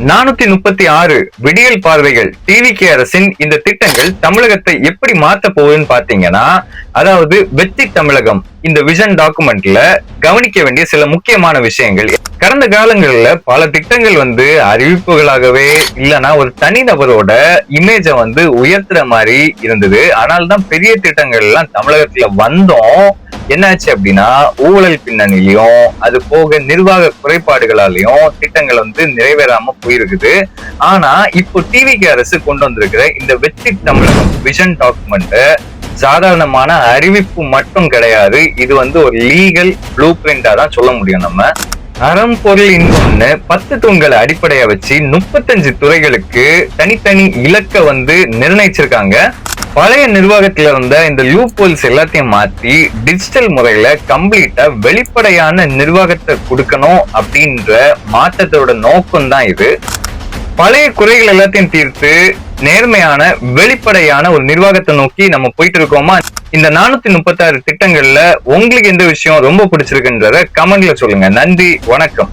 436 விடியல் பார்வைகள் டிவிகே அரசின் இந்த திட்டங்கள் தமிழகத்தை எப்படி மாத்த போகுதுன்னு பாத்தீங்கன்னா, அதாவது வெற்றி தமிழகம் இந்த விஷன் டாக்குமெண்ட்ல கவனிக்க வேண்டிய சில முக்கியமான விஷயங்கள். கடந்த காலங்கள்ல பல திட்டங்கள் அறிவிப்புகளாகவே இல்லைன்னா ஒரு தனிநபரோட இமேஜ உயர்த்துற மாதிரி இருந்தது. ஆனால் தான் பெரிய திட்டங்கள் எல்லாம் தமிழகத்துல வந்தோம். என்னாச்சு அப்படின்னா, ஊழல் பின்னணியிலையும் அது போக நிர்வாக குறைபாடுகளாலையும் திட்டங்கள் நிறைவேறாம போயிருக்குது. ஆனா இப்போ டிவிகே அரசு கொண்டு வந்திருக்கிற இந்த வெற்றி தமிழகம் விஷன் டாக்குமெண்ட் சாதாரணமான அறிவிப்பு மட்டும் கிடையாது. இது ஒரு லீகல் ப்ளூ பிரிண்டா தான் சொல்ல முடியும். நம்ம அறம் பொருள் இன்பம்னு 10 தூண்களை அடிப்படையா வச்சு 35 துறைகளுக்கு தனித்தனி இலக்க நிர்ணயிச்சிருக்காங்க. பழைய நிர்வாகத்துல இருந்த இந்த லூப்ஹோல்ஸ் எல்லாத்தையும் மாத்தி டிஜிட்டல் முறையில கம்ப்ளீட்டா வெளிப்படையான நிர்வாகத்தை கொடுக்கணும் அப்படின்ற மாற்றத்தோட நோக்கம் தான் இது. பழைய குறைகள் எல்லாத்தையும் தீர்த்து நேர்மையான வெளிப்படையான ஒரு நிர்வாகத்தை நோக்கி நம்ம போயிட்டு இருக்கோமா? இந்த 436 திட்டங்கள்ல உங்களுக்கு எந்த விஷயம் ரொம்ப பிடிச்சிருக்குன்றத கமெண்ட்ல சொல்லுங்க. நன்றி, வணக்கம்.